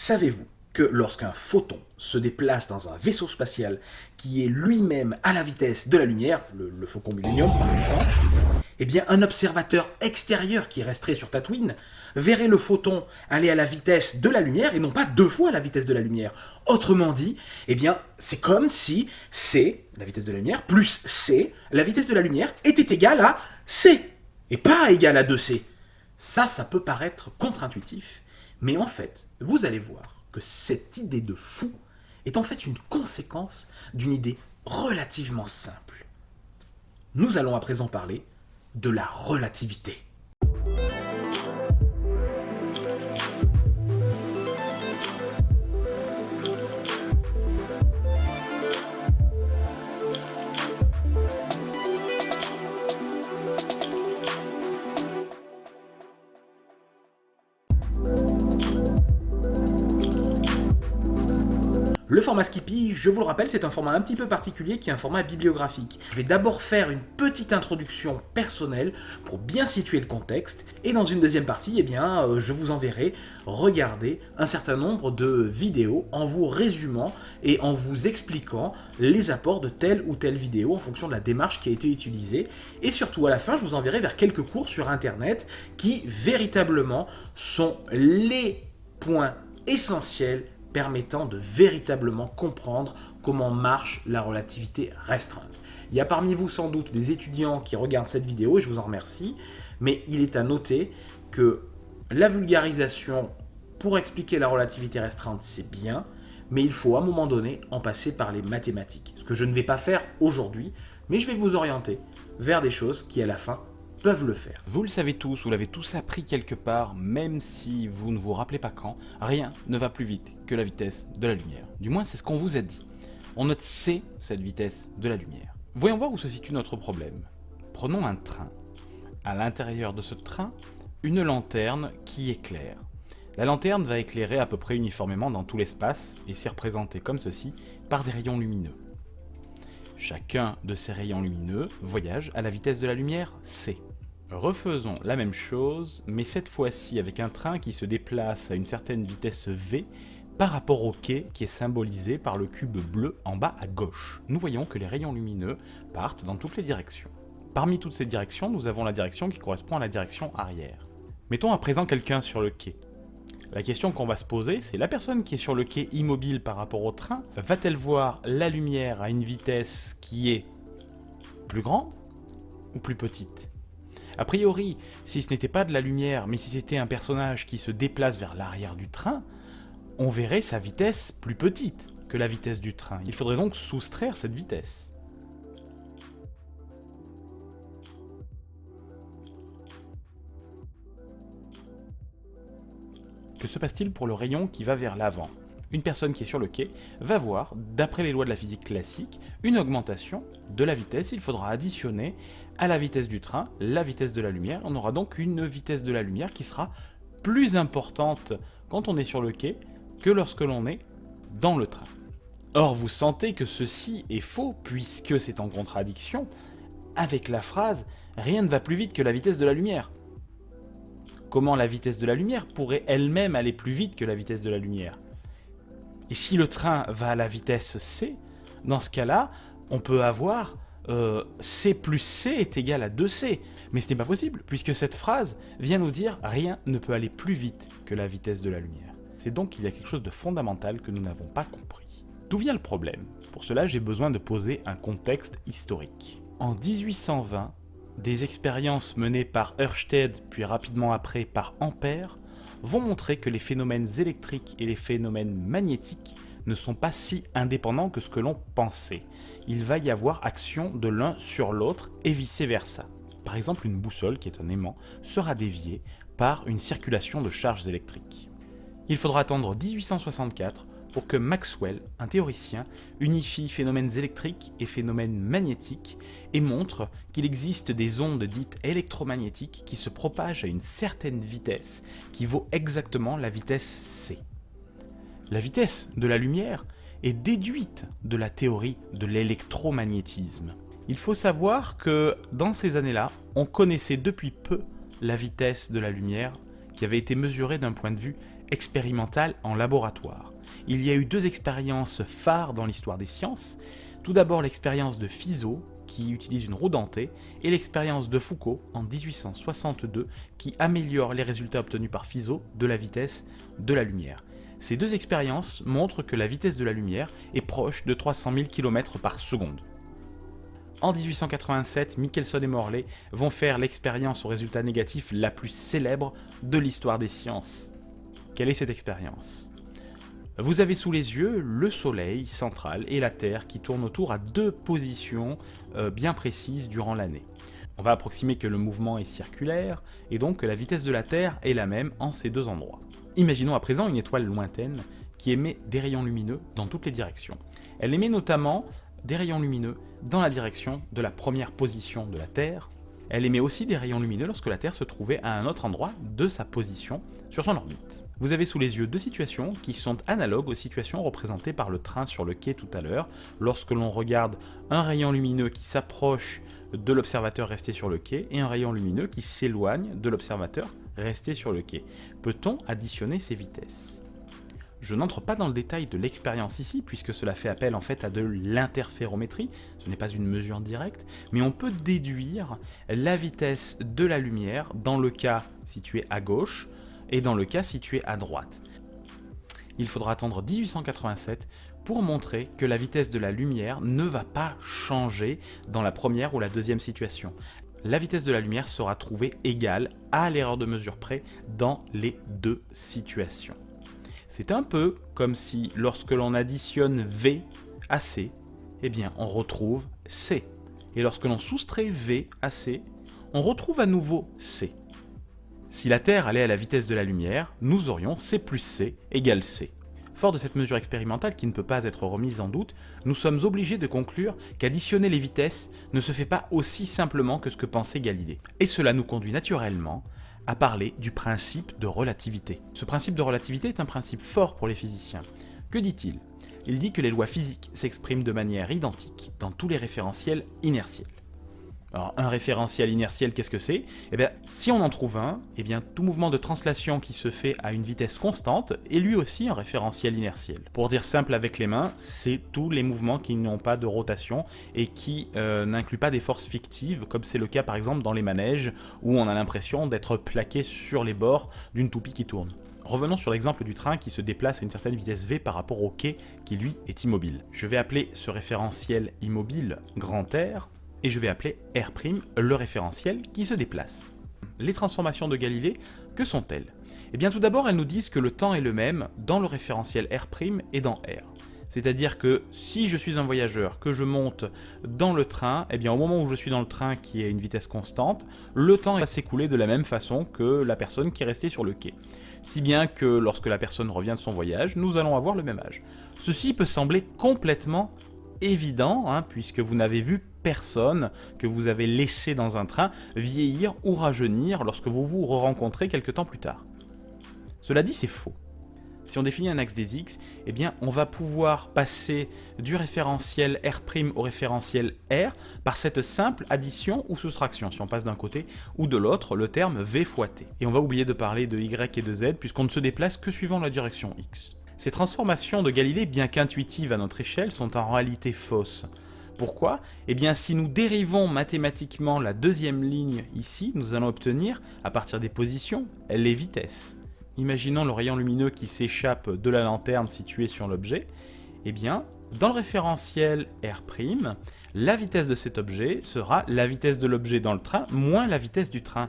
Savez-vous que lorsqu'un photon se déplace dans un vaisseau spatial qui est lui-même à la vitesse de la lumière, le Faucon Millenium par exemple, eh bien un observateur extérieur qui resterait sur Tatooine verrait le photon aller à la vitesse de la lumière et non pas 2 fois la vitesse de la lumière. Autrement dit, eh bien c'est comme si C, la vitesse de la lumière, plus C, la vitesse de la lumière, était égale à C et pas égale à 2C. Ça peut paraître contre-intuitif, mais en fait, vous allez voir que cette idée de fou est en fait une conséquence d'une idée relativement simple. Nous allons à présent parler de la relativité. Le format Skippy, je vous le rappelle, c'est un format un petit peu particulier qui est un format bibliographique. Je vais d'abord faire une petite introduction personnelle pour bien situer le contexte, et dans une deuxième partie, je vous enverrai regarder un certain nombre de vidéos en vous résumant et en vous expliquant les apports de telle ou telle vidéo en fonction de la démarche qui a été utilisée. Et surtout, à la fin, je vous enverrai vers quelques cours sur Internet qui, véritablement, sont les points essentiels permettant de véritablement comprendre comment marche la relativité restreinte. Il y a parmi vous sans doute des étudiants qui regardent cette vidéo et je vous en remercie, mais il est à noter que la vulgarisation pour expliquer la relativité restreinte, c'est bien, mais il faut à un moment donné en passer par les mathématiques. Ce que je ne vais pas faire aujourd'hui, mais je vais vous orienter vers des choses qui à la fin peuvent le faire. Vous le savez tous, vous l'avez tous appris quelque part, même si vous ne vous rappelez pas quand, rien ne va plus vite que la vitesse de la lumière. Du moins, c'est ce qu'on vous a dit. On note C, cette vitesse de la lumière. Voyons voir où se situe notre problème. Prenons un train. À l'intérieur de ce train, une lanterne qui éclaire. La lanterne va éclairer à peu près uniformément dans tout l'espace, et c'est représenté comme ceci par des rayons lumineux. Chacun de ces rayons lumineux voyage à la vitesse de la lumière, C. Refaisons la même chose, mais cette fois-ci avec un train qui se déplace à une certaine vitesse V par rapport au quai qui est symbolisé par le cube bleu en bas à gauche. Nous voyons que les rayons lumineux partent dans toutes les directions. Parmi toutes ces directions, nous avons la direction qui correspond à la direction arrière. Mettons à présent quelqu'un sur le quai. La question qu'on va se poser, c'est la personne qui est sur le quai immobile par rapport au train, va-t-elle voir la lumière à une vitesse qui est plus grande ou plus petite ? A priori, si ce n'était pas de la lumière, mais si c'était un personnage qui se déplace vers l'arrière du train, on verrait sa vitesse plus petite que la vitesse du train. Il faudrait donc soustraire cette vitesse. Que se passe-t-il pour le rayon qui va vers l'avant ? Une personne qui est sur le quai va voir, d'après les lois de la physique classique, une augmentation de la vitesse. Il faudra additionner à la vitesse du train la vitesse de la lumière. On aura donc une vitesse de la lumière qui sera plus importante quand on est sur le quai que lorsque l'on est dans le train. Or, vous sentez que ceci est faux puisque c'est en contradiction avec la phrase « rien ne va plus vite que la vitesse de la lumière ». Comment la vitesse de la lumière pourrait elle-même aller plus vite que la vitesse de la lumière ? Et si le train va à la vitesse C, dans ce cas-là, on peut avoir C plus C est égal à 2C. Mais ce n'est pas possible, puisque cette phrase vient nous dire « rien ne peut aller plus vite que la vitesse de la lumière ». C'est donc qu'il y a quelque chose de fondamental que nous n'avons pas compris. D'où vient le problème ? Pour cela, j'ai besoin de poser un contexte historique. En 1820, des expériences menées par Ørsted, puis rapidement après par Ampère, vont montrer que les phénomènes électriques et les phénomènes magnétiques ne sont pas si indépendants que ce que l'on pensait. Il va y avoir action de l'un sur l'autre et vice-versa. Par exemple, une boussole, qui est un aimant, sera déviée par une circulation de charges électriques. Il faudra attendre 1864 pour que Maxwell, un théoricien, unifie phénomènes électriques et phénomènes magnétiques et montre qu'il existe des ondes dites électromagnétiques qui se propagent à une certaine vitesse qui vaut exactement la vitesse C. La vitesse de la lumière est déduite de la théorie de l'électromagnétisme. Il faut savoir que dans ces années-là, on connaissait depuis peu la vitesse de la lumière qui avait été mesurée d'un point de vue expérimentale en laboratoire. Il y a eu 2 expériences phares dans l'histoire des sciences. Tout d'abord l'expérience de Fizeau, qui utilise une roue dentée, et l'expérience de Foucault en 1862, qui améliore les résultats obtenus par Fizeau de la vitesse de la lumière. Ces 2 expériences montrent que la vitesse de la lumière est proche de 300 000 km par seconde. En 1887, Michelson et Morley vont faire l'expérience aux résultats négatifs la plus célèbre de l'histoire des sciences. Quelle est cette expérience ? Vous avez sous les yeux le Soleil central et la Terre qui tournent autour à 2 positions bien précises durant l'année. On va approximer que le mouvement est circulaire et donc que la vitesse de la Terre est la même en ces 2 endroits. Imaginons à présent une étoile lointaine qui émet des rayons lumineux dans toutes les directions. Elle émet notamment des rayons lumineux dans la direction de la première position de la Terre. Elle émet aussi des rayons lumineux lorsque la Terre se trouvait à un autre endroit de sa position sur son orbite. Vous avez sous les yeux 2 situations qui sont analogues aux situations représentées par le train sur le quai tout à l'heure. Lorsque l'on regarde un rayon lumineux qui s'approche de l'observateur resté sur le quai et un rayon lumineux qui s'éloigne de l'observateur resté sur le quai. Peut-on additionner ces vitesses ? Je n'entre pas dans le détail de l'expérience ici, puisque cela fait appel en fait à de l'interférométrie, ce n'est pas une mesure directe, mais on peut déduire la vitesse de la lumière dans le cas situé à gauche et dans le cas situé à droite. Il faudra attendre 1887 pour montrer que la vitesse de la lumière ne va pas changer dans la première ou la deuxième situation. La vitesse de la lumière sera trouvée égale à l'erreur de mesure près dans les 2 situations. C'est un peu comme si lorsque l'on additionne V à C, eh bien on retrouve C. Et lorsque l'on soustrait V à C, on retrouve à nouveau C. Si la Terre allait à la vitesse de la lumière, nous aurions C plus C égale C. Fort de cette mesure expérimentale qui ne peut pas être remise en doute, nous sommes obligés de conclure qu'additionner les vitesses ne se fait pas aussi simplement que ce que pensait Galilée. Et cela nous conduit naturellement à parler du principe de relativité. Ce principe de relativité est un principe fort pour les physiciens. Que dit-il ? Il dit que les lois physiques s'expriment de manière identique dans tous les référentiels inertiels. Alors, un référentiel inertiel, qu'est-ce que c'est ? Eh bien, si on en trouve un, eh bien, tout mouvement de translation qui se fait à une vitesse constante est lui aussi un référentiel inertiel. Pour dire simple avec les mains, c'est tous les mouvements qui n'ont pas de rotation et qui n'incluent pas des forces fictives, comme c'est le cas par exemple dans les manèges, où on a l'impression d'être plaqué sur les bords d'une toupie qui tourne. Revenons sur l'exemple du train qui se déplace à une certaine vitesse v par rapport au quai qui lui est immobile. Je vais appeler ce référentiel immobile grand R, et je vais appeler R' le référentiel qui se déplace. Les transformations de Galilée, que sont-elles ? Eh bien tout d'abord, elles nous disent que le temps est le même dans le référentiel R' et dans R. C'est-à-dire que si je suis un voyageur, que je monte dans le train, eh bien au moment où je suis dans le train qui est à une vitesse constante, le temps va s'écouler de la même façon que la personne qui est restée sur le quai. Si bien que lorsque la personne revient de son voyage, nous allons avoir le même âge. Ceci peut sembler complètement évident, puisque vous n'avez vu personne que vous avez laissé dans un train vieillir ou rajeunir lorsque vous vous rencontrez quelque temps plus tard. Cela dit, c'est faux. Si on définit un axe des x, eh bien, on va pouvoir passer du référentiel R' au référentiel R par cette simple addition ou soustraction. Si on passe d'un côté ou de l'autre, le terme v fois t. Et on va oublier de parler de y et de z puisqu'on ne se déplace que suivant la direction x. Ces transformations de Galilée, bien qu'intuitives à notre échelle, sont en réalité fausses. Pourquoi ? Eh bien, si nous dérivons mathématiquement la deuxième ligne ici, nous allons obtenir, à partir des positions, les vitesses. Imaginons le rayon lumineux qui s'échappe de la lanterne située sur l'objet. Eh bien, dans le référentiel R', la vitesse de cet objet sera la vitesse de l'objet dans le train moins la vitesse du train.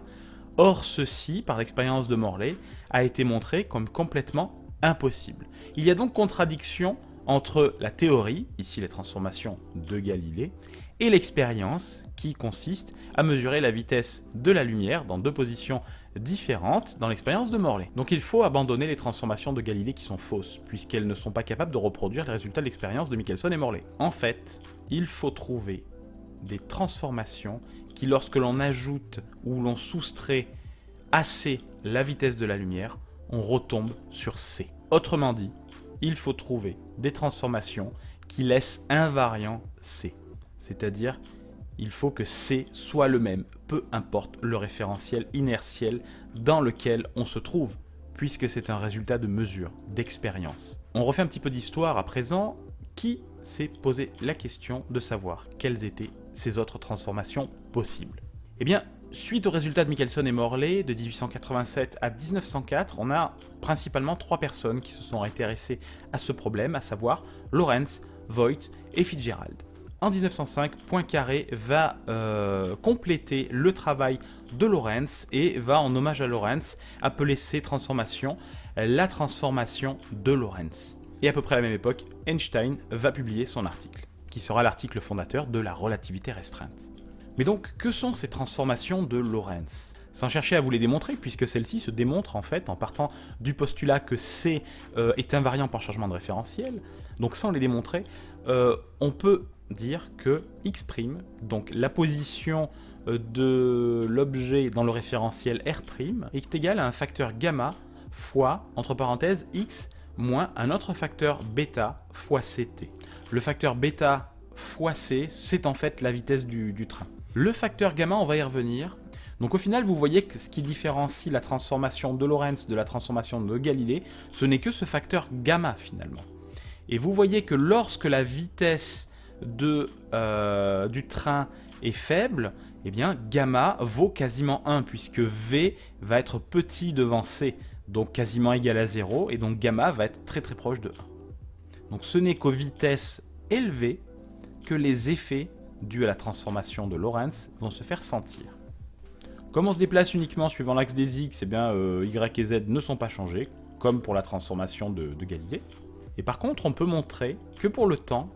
Or, ceci, par l'expérience de Morley, a été montré comme complètement impossible. Il y a donc contradiction entre la théorie, ici les transformations de Galilée, et l'expérience qui consiste à mesurer la vitesse de la lumière dans 2 positions différentes dans l'expérience de Morley. Donc il faut abandonner les transformations de Galilée qui sont fausses, puisqu'elles ne sont pas capables de reproduire les résultats de l'expérience de Michelson et Morley. En fait, il faut trouver des transformations qui, lorsque l'on ajoute ou l'on soustrait à C la vitesse de la lumière, on retombe sur C. Autrement dit, il faut trouver des transformations qui laissent invariant C. C'est-à-dire, il faut que C soit le même, peu importe le référentiel inertiel dans lequel on se trouve. puisque c'est un résultat de mesure, d'expérience. On refait un petit peu d'histoire à présent. Qui s'est posé la question de savoir quelles étaient ces autres transformations possibles? Eh bien, suite aux résultats de Michelson et Morley de 1887 à 1904, on a principalement 3 personnes qui se sont intéressées à ce problème, à savoir Lorentz, Voigt et Fitzgerald. En 1905, Poincaré va compléter le travail de Lorentz et va, en hommage à Lorentz, appeler ces transformations la transformation de Lorentz. Et à peu près à la même époque, Einstein va publier son article, qui sera l'article fondateur de la relativité restreinte. Mais donc, que sont ces transformations de Lorentz? Sans chercher à vous les démontrer, puisque celles-ci se démontrent en fait en partant du postulat que C est invariant par changement de référentiel. Donc sans les démontrer, on peut dire que X', donc la position de l'objet dans le référentiel R', est égale à un facteur gamma fois, entre parenthèses, X moins un autre facteur bêta fois ct. Le facteur bêta fois c, c'est en fait la vitesse du train. Le facteur gamma, on va y revenir. Donc au final, vous voyez que ce qui différencie la transformation de Lorentz de la transformation de Galilée, ce n'est que ce facteur gamma finalement. Et vous voyez que lorsque la vitesse du train est faible, eh bien gamma vaut quasiment 1, puisque V va être petit devant C, donc quasiment égal à 0, et donc gamma va être très très proche de 1. Donc ce n'est qu'aux vitesses élevées que les effets dus à la transformation de Lorentz vont se faire sentir. Comme on se déplace uniquement suivant l'axe des X, eh bien, Y et Z ne sont pas changés, comme pour la transformation de Galilée. Et par contre, on peut montrer que pour le temps,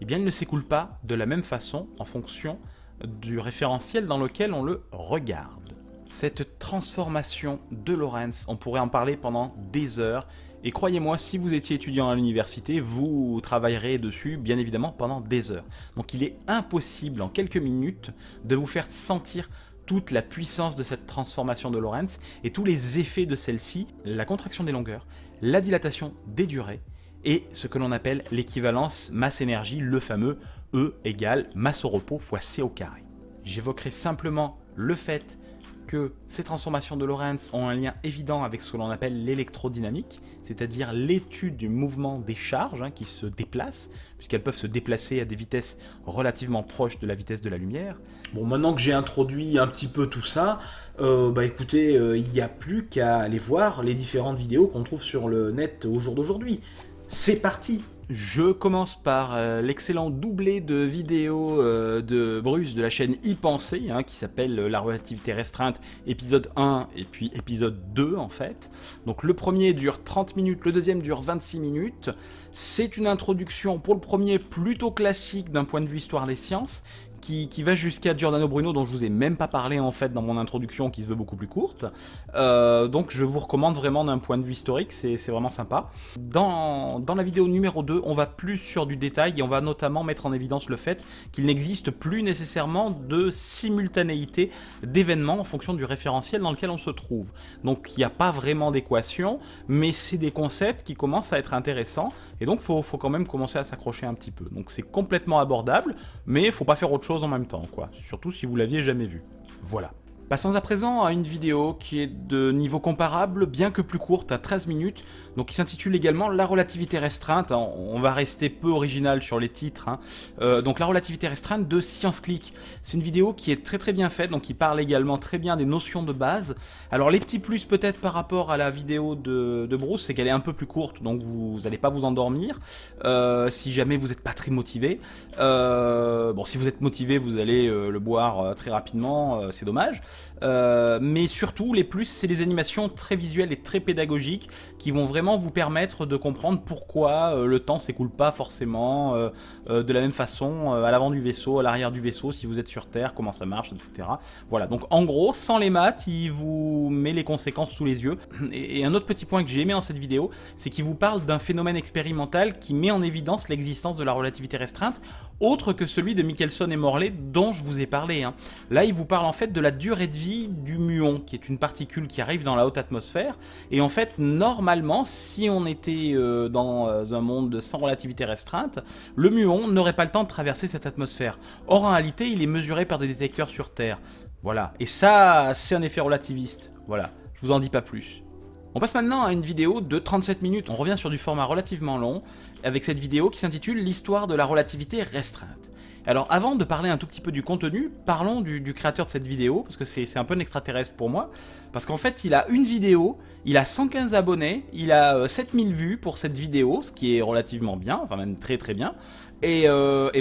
eh bien, il ne s'écoule pas de la même façon en fonction du référentiel dans lequel on le regarde. Cette transformation de Lorentz, on pourrait en parler pendant des heures, et croyez-moi, si vous étiez étudiant à l'université, vous travaillerez dessus, bien évidemment, pendant des heures. Donc il est impossible, en quelques minutes, de vous faire sentir toute la puissance de cette transformation de Lorentz et tous les effets de celle-ci, la contraction des longueurs, la dilatation des durées, et ce que l'on appelle l'équivalence masse-énergie, le fameux E égale masse au repos fois C au carré. J'évoquerai simplement le fait que ces transformations de Lorentz ont un lien évident avec ce que l'on appelle l'électrodynamique, c'est-à-dire l'étude du mouvement des charges qui se déplacent, puisqu'elles peuvent se déplacer à des vitesses relativement proches de la vitesse de la lumière. Bon, maintenant que j'ai introduit un petit peu tout ça, écoutez, il n'y a plus qu'à aller voir les différentes vidéos qu'on trouve sur le net au jour d'aujourd'hui. C'est parti! Je commence par l'excellent doublé de vidéos de Bruce de la chaîne Y Penser, qui s'appelle La relativité restreinte, épisode 1 et puis épisode 2 en fait. Donc le premier dure 30 minutes, le deuxième dure 26 minutes. C'est une introduction pour le premier plutôt classique d'un point de vue histoire des sciences, qui va jusqu'à Giordano Bruno, dont je vous ai même pas parlé en fait dans mon introduction, qui se veut beaucoup plus courte. Donc je vous recommande vraiment d'un point de vue historique, c'est vraiment sympa. Dans la vidéo numéro 2, on va plus sur du détail et on va notamment mettre en évidence le fait qu'il n'existe plus nécessairement de simultanéité d'événements en fonction du référentiel dans lequel on se trouve. Donc il n'y a pas vraiment d'équation, mais c'est des concepts qui commencent à être intéressants et donc faut quand même commencer à s'accrocher un petit peu. Donc c'est complètement abordable, mais il faut pas faire autre chose en même temps, quoi. Surtout si vous l'aviez jamais vu. Voilà. Passons à présent à une vidéo qui est de niveau comparable, bien que plus courte, à 13 minutes, donc qui s'intitule également La relativité restreinte. On va rester peu original sur les titres. Donc La relativité restreinte de ScienceClick. C'est une vidéo qui est très très bien faite, donc qui parle également très bien des notions de base. Alors les petits plus peut-être par rapport à la vidéo de Bruce, c'est qu'elle est un peu plus courte, donc vous n'allez pas vous endormir, si jamais vous n'êtes pas très motivé. Bon, si vous êtes motivé, vous allez le boire très rapidement, c'est dommage. Mais surtout, les plus, c'est des animations très visuelles et très pédagogiques qui vont vraiment vous permettre de comprendre pourquoi le temps s'écoule pas forcément de la même façon à l'avant du vaisseau, à l'arrière du vaisseau, si vous êtes sur Terre, comment ça marche, etc. Voilà, donc en gros, sans les maths, il vous met les conséquences sous les yeux. Et un autre petit point que j'ai aimé dans cette vidéo, c'est qu'il vous parle d'un phénomène expérimental qui met en évidence l'existence de la relativité restreinte, autre que celui de Michelson et Morley dont je vous ai parlé. Là, il vous parle en fait de la durée de vie du muon, qui est une particule qui arrive dans la haute atmosphère. Et en fait, normalement, si on était dans un monde sans relativité restreinte, le muon n'aurait pas le temps de traverser cette atmosphère. Or, en réalité, il est mesuré par des détecteurs sur Terre. Voilà. Et ça, c'est un effet relativiste. Voilà. Je vous en dis pas plus. On passe maintenant à une vidéo de 37 minutes, on revient sur du format relativement long, avec cette vidéo qui s'intitule « L'histoire de la relativité restreinte ». Alors avant de parler un tout petit peu du contenu, parlons du créateur de cette vidéo, parce que c'est un peu un extraterrestre pour moi, parce qu'en fait il a une vidéo, il a 115 abonnés, il a 7000 vues pour cette vidéo, ce qui est relativement bien, enfin même très très bien, et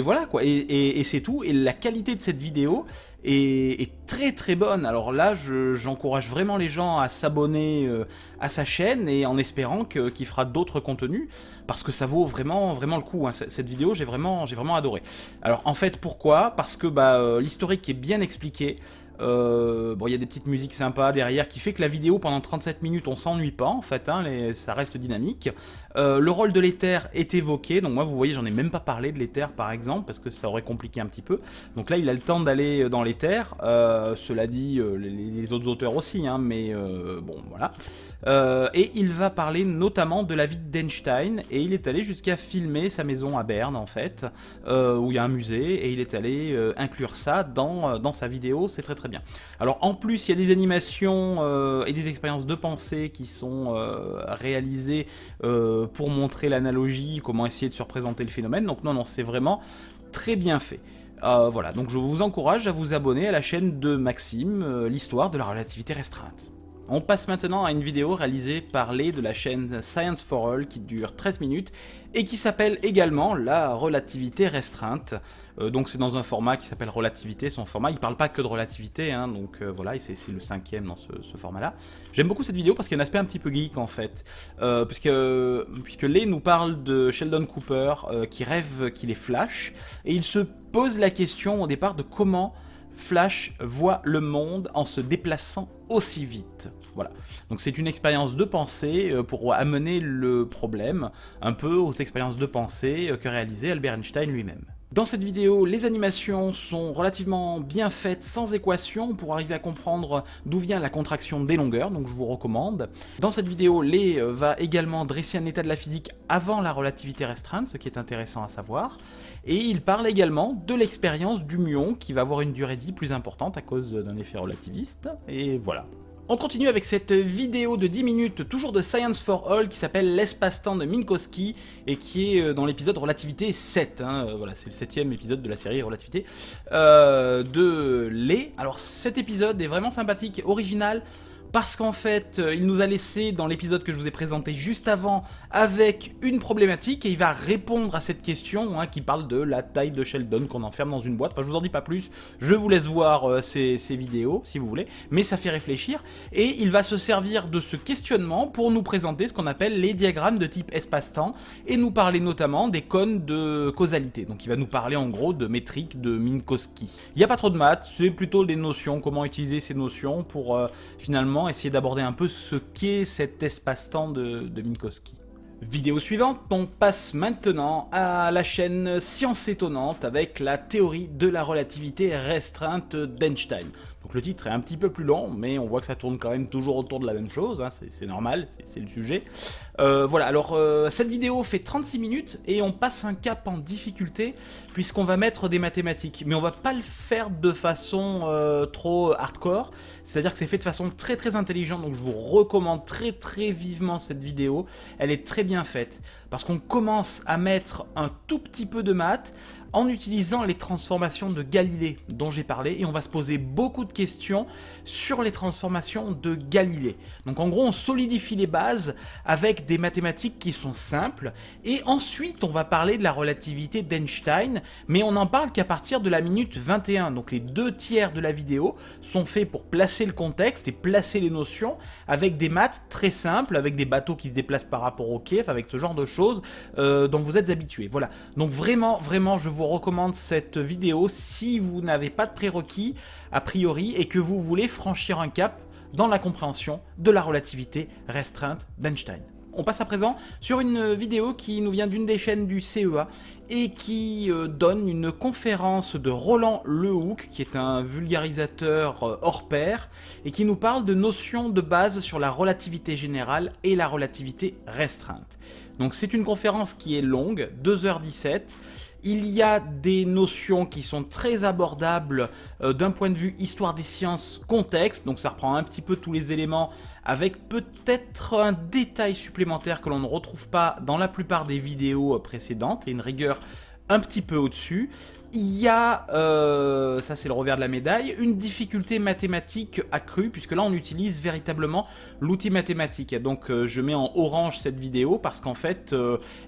voilà quoi, et c'est tout, et la qualité de cette vidéo est très très bonne. Alors là j'encourage vraiment les gens à s'abonner à sa chaîne, et en espérant qu'il fera d'autres contenus, parce que ça vaut vraiment vraiment le coup, hein. Cette vidéo j'ai vraiment adoré. Alors en fait pourquoi? Parce que l'historique est bien expliqué. Bon, il y a des petites musiques sympas derrière qui fait que la vidéo pendant 37 minutes on s'ennuie pas en fait, hein, ça reste dynamique. Le rôle de l'éther est évoqué, donc moi vous voyez j'en ai même pas parlé de l'éther par exemple parce que ça aurait compliqué un petit peu. Donc là il a le temps d'aller dans l'éther, cela dit les autres auteurs aussi, hein, mais bon voilà. Et il va parler notamment de la vie d'Einstein, et il est allé jusqu'à filmer sa maison à Berne en fait, où il y a un musée, et il est allé inclure ça dans sa vidéo, c'est très très bien. Alors en plus il y a des animations et des expériences de pensée qui sont réalisées pour montrer l'analogie, comment essayer de se représenter le phénomène, donc non c'est vraiment très bien fait. Voilà, donc je vous encourage à vous abonner à la chaîne de Maxime, l'histoire de la relativité restreinte. On passe maintenant à une vidéo réalisée par les de la chaîne Science for All qui dure 13 minutes et qui s'appelle également la relativité restreinte. Donc c'est dans un format qui s'appelle relativité, son format, il parle pas que de relativité, hein, donc voilà, c'est le 5e dans ce format-là. J'aime beaucoup cette vidéo parce qu'il y a un aspect un petit peu geek en fait, puisque Lee nous parle de Sheldon Cooper qui rêve qu'il est Flash, et il se pose la question au départ de comment Flash voit le monde en se déplaçant aussi vite. Voilà. Donc c'est une expérience de pensée pour amener le problème un peu aux expériences de pensée que réalisait Albert Einstein lui-même. Dans cette vidéo, les animations sont relativement bien faites, sans équation, pour arriver à comprendre d'où vient la contraction des longueurs, donc je vous recommande. Dans cette vidéo, Lee va également dresser un état de la physique avant la relativité restreinte, ce qui est intéressant à savoir. Et il parle également de l'expérience du muon, qui va avoir une durée de vie plus importante à cause d'un effet relativiste, et voilà. On continue avec cette vidéo de 10 minutes, toujours de Science for All, qui s'appelle l'espace-temps de Minkowski, et qui est dans l'épisode Relativité 7, hein, voilà, c'est le 7e épisode de la série Relativité, de Lee. Alors cet épisode est vraiment sympathique, original, parce qu'en fait, il nous a laissé dans l'épisode que je vous ai présenté juste avant avec une problématique, et il va répondre à cette question, hein, qui parle de la taille de Sheldon qu'on enferme dans une boîte. Enfin, je vous en dis pas plus, je vous laisse voir ces vidéos si vous voulez, mais ça fait réfléchir, et il va se servir de ce questionnement pour nous présenter ce qu'on appelle les diagrammes de type espace-temps, et nous parler notamment des cônes de causalité. Donc il va nous parler en gros de métrique de Minkowski. Il n'y a pas trop de maths, c'est plutôt des notions, comment utiliser ces notions pour finalement essayer d'aborder un peu ce qu'est cet espace-temps de Minkowski. Vidéo suivante, on passe maintenant à la chaîne Science Étonnante avec la théorie de la relativité restreinte d'Einstein. Donc le titre est un petit peu plus long, mais on voit que ça tourne quand même toujours autour de la même chose, hein, c'est normal, c'est le sujet. Voilà, alors cette vidéo fait 36 minutes et on passe un cap en difficulté puisqu'on va mettre des mathématiques, mais on va pas le faire de façon trop hardcore, c'est-à-dire que c'est fait de façon très très intelligente, donc je vous recommande très très vivement cette vidéo, elle est très bien faite, parce qu'on commence à mettre un tout petit peu de maths, en utilisant les transformations de Galilée dont j'ai parlé, et on va se poser beaucoup de questions sur les transformations de Galilée. Donc en gros on solidifie les bases avec des mathématiques qui sont simples, et ensuite on va parler de la relativité d'Einstein, mais on n'en parle qu'à partir de la minute 21, donc les 2/3 de la vidéo sont faits pour placer le contexte et placer les notions avec des maths très simples, avec des bateaux qui se déplacent par rapport au quai, avec ce genre de choses dont vous êtes habitués. Voilà, donc vraiment je vous recommande cette vidéo si vous n'avez pas de prérequis a priori et que vous voulez franchir un cap dans la compréhension de la relativité restreinte d'Einstein. On passe à présent sur une vidéo qui nous vient d'une des chaînes du CEA et qui donne une conférence de Roland Lehoucq, qui est un vulgarisateur hors pair, et qui nous parle de notions de base sur la relativité générale et la relativité restreinte. Donc c'est une conférence qui est longue, 2h17, Il y a des notions qui sont très abordables d'un point de vue histoire des sciences, contexte, donc ça reprend un petit peu tous les éléments avec peut-être un détail supplémentaire que l'on ne retrouve pas dans la plupart des vidéos précédentes et une rigueur un petit peu au-dessus. Il y a, ça c'est le revers de la médaille, une difficulté mathématique accrue, puisque là on utilise véritablement l'outil mathématique. Donc je mets en orange cette vidéo parce qu'en fait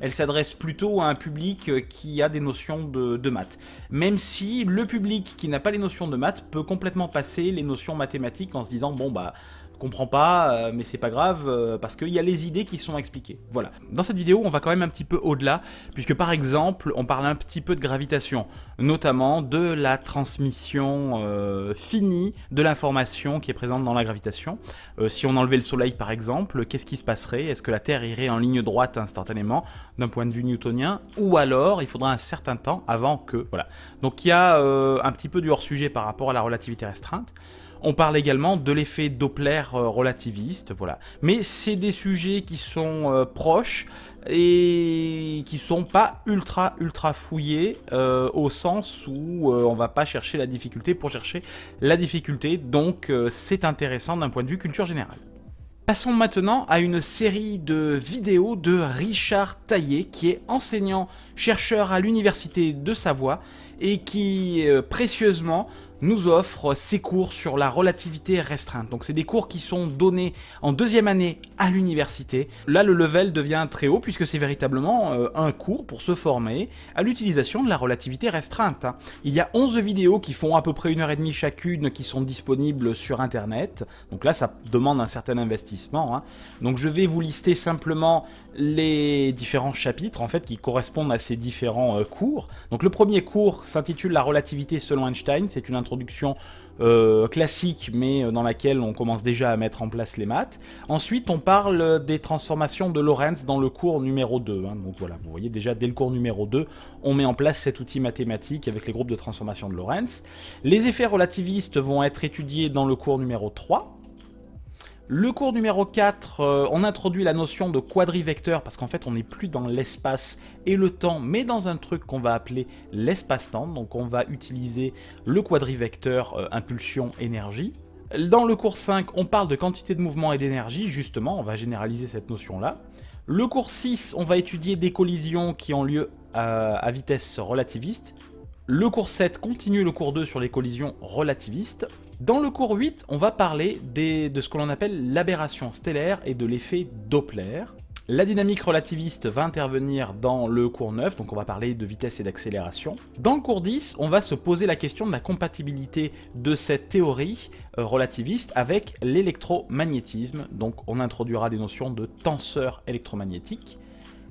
elle s'adresse plutôt à un public qui a des notions de maths. Même si le public qui n'a pas les notions de maths peut complètement passer les notions mathématiques en se disant bon bah comprends pas, mais c'est pas grave, parce qu'il y a les idées qui sont expliquées. Voilà. Dans cette vidéo, on va quand même un petit peu au-delà, puisque par exemple, on parle un petit peu de gravitation, notamment de la transmission finie de l'information qui est présente dans la gravitation. Si on enlevait le soleil par exemple, qu'est-ce qui se passerait? Est-ce que la Terre irait en ligne droite instantanément, d'un point de vue newtonien, ou alors il faudra un certain temps avant que... Voilà. Donc il y a un petit peu du hors-sujet par rapport à la relativité restreinte. On parle également de l'effet Doppler relativiste, voilà. Mais c'est des sujets qui sont proches et qui sont pas ultra fouillés au sens où on va pas chercher la difficulté pour chercher la difficulté, donc c'est intéressant d'un point de vue culture générale. Passons maintenant à une série de vidéos de Richard Taillé, qui est enseignant-chercheur à l'Université de Savoie et qui, précieusement, nous offre ses cours sur la relativité restreinte. Donc c'est des cours qui sont donnés en deuxième année à l'université. Là le level devient très haut puisque c'est véritablement un cours pour se former à l'utilisation de la relativité restreinte. Il y a 11 vidéos qui font à peu près 1h30 chacune qui sont disponibles sur internet. Donc là ça demande un certain investissement. Donc je vais vous lister simplement les différents chapitres en fait qui correspondent à ces différents cours. Donc le premier cours s'intitule La relativité selon Einstein, c'est une introduction classique mais dans laquelle on commence déjà à mettre en place les maths. Ensuite on parle des transformations de Lorentz dans le cours numéro 2. Donc voilà, vous voyez déjà dès le cours numéro 2 on met en place cet outil mathématique avec les groupes de transformation de Lorentz. Les effets relativistes vont être étudiés dans le cours numéro 3. Le cours numéro 4, on introduit la notion de quadrivecteur parce qu'en fait on n'est plus dans l'espace et le temps mais dans un truc qu'on va appeler l'espace-temps. Donc on va utiliser le quadrivecteur impulsion-énergie. Dans le cours 5, on parle de quantité de mouvement et d'énergie, justement, on va généraliser cette notion-là. Le cours 6, on va étudier des collisions qui ont lieu à vitesse relativiste. Le cours 7 continue le cours 2 sur les collisions relativistes. Dans le cours 8, on va parler de ce que l'on appelle l'aberration stellaire et de l'effet Doppler. La dynamique relativiste va intervenir dans le cours 9, donc on va parler de vitesse et d'accélération. Dans le cours 10, on va se poser la question de la compatibilité de cette théorie relativiste avec l'électromagnétisme, donc on introduira des notions de tenseur électromagnétique.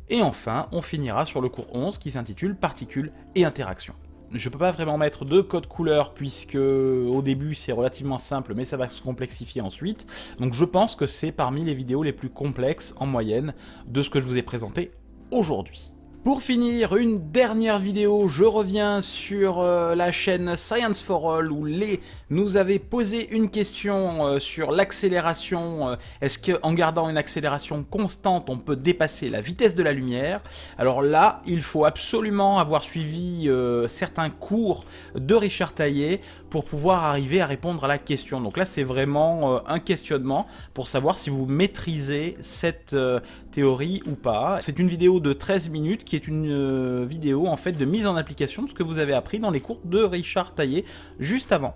Et enfin, on finira sur le cours 11 qui s'intitule Particules et interactions. Je peux pas vraiment mettre de code couleur puisque au début c'est relativement simple mais ça va se complexifier ensuite. Donc je pense que c'est parmi les vidéos les plus complexes en moyenne de ce que je vous ai présenté aujourd'hui. Pour finir, une dernière vidéo, je reviens sur la chaîne Science for All où nous avait posé une question sur l'accélération. Est-ce qu'en gardant une accélération constante, on peut dépasser la vitesse de la lumière? Alors là, il faut absolument avoir suivi certains cours de Richard Taillé pour pouvoir arriver à répondre à la question. Donc là, c'est vraiment un questionnement pour savoir si vous maîtrisez cette théorie ou pas. C'est une vidéo de 13 minutes qui est une vidéo en fait de mise en application de ce que vous avez appris dans les cours de Richard Taillé juste avant.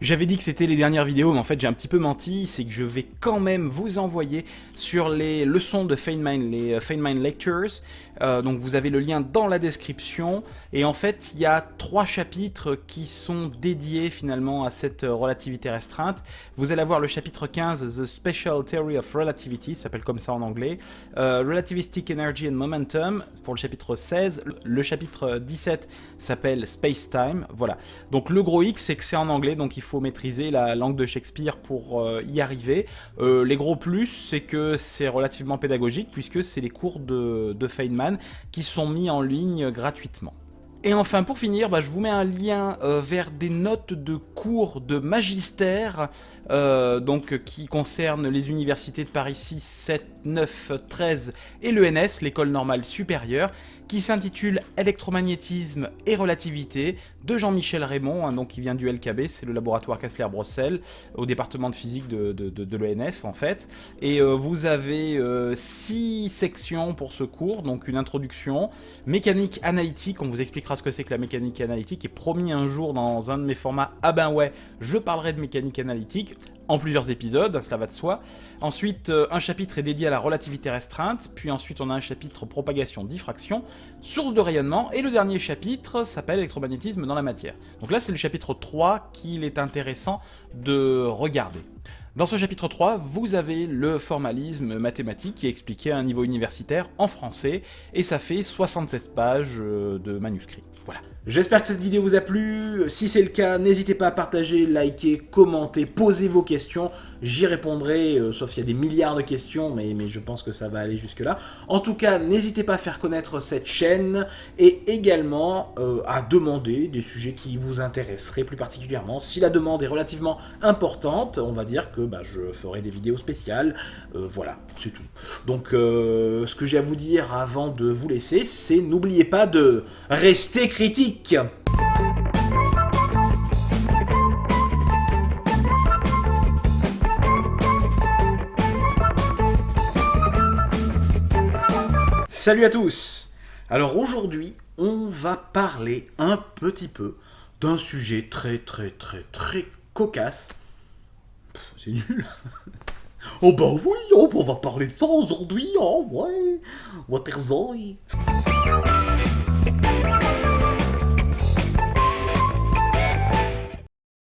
J'avais dit que c'était les dernières vidéos, mais en fait j'ai un petit peu menti, c'est que je vais quand même vous envoyer sur les leçons de Feynman, les Feynman Lectures. Donc vous avez le lien dans la description, et en fait il y a 3 chapitres qui sont dédiés finalement à cette relativité restreinte. Vous allez avoir le chapitre 15, The Special Theory of Relativity, ça s'appelle comme ça en anglais, Relativistic Energy and Momentum pour le chapitre 16, le chapitre 17 s'appelle Space Time, voilà. Donc le gros X c'est que c'est en anglais, donc il faut maîtriser la langue de Shakespeare pour y arriver. Les gros plus c'est que c'est relativement pédagogique puisque c'est les cours de Feynman qui sont mis en ligne gratuitement. Et enfin, pour finir, je vous mets un lien vers des notes de cours de magistère qui concernent les universités de Paris 6, 7, 9, 13 et l'ENS, l'école normale supérieure, qui s'intitule Électromagnétisme et relativité de Jean-Michel Raymond, qui vient du LKB, c'est le laboratoire Kessler-Brossel, au département de physique de l'ENS en fait. Et vous avez 6 sections pour ce cours, donc une introduction, mécanique analytique, on vous expliquera ce que c'est que la mécanique analytique, et promis un jour dans un de mes formats, ah ben ouais, je parlerai de mécanique analytique, en plusieurs épisodes, cela va de soi. Ensuite, un chapitre est dédié à la relativité restreinte, puis ensuite on a un chapitre propagation, diffraction, source de rayonnement, et le dernier chapitre s'appelle électromagnétisme dans la matière. Donc là c'est le chapitre 3 qu'il est intéressant de regarder. Dans ce chapitre 3, vous avez le formalisme mathématique qui est expliqué à un niveau universitaire en français, et ça fait 67 pages de manuscrit. Voilà. J'espère que cette vidéo vous a plu. Si c'est le cas, n'hésitez pas à partager, liker, commenter, poser vos questions. J'y répondrai, sauf s'il y a des milliards de questions, mais je pense que ça va aller jusque-là. En tout cas, n'hésitez pas à faire connaître cette chaîne et également à demander des sujets qui vous intéresseraient plus particulièrement. Si la demande est relativement importante, on va dire que je ferai des vidéos spéciales. Voilà, c'est tout. Donc, ce que j'ai à vous dire avant de vous laisser, c'est n'oubliez pas de rester critique. Salut à tous. Alors aujourd'hui, on va parler un petit peu d'un sujet très cocasse. C'est nul. Oh bah oui, on va parler de ça aujourd'hui, ouais. Waterzooi.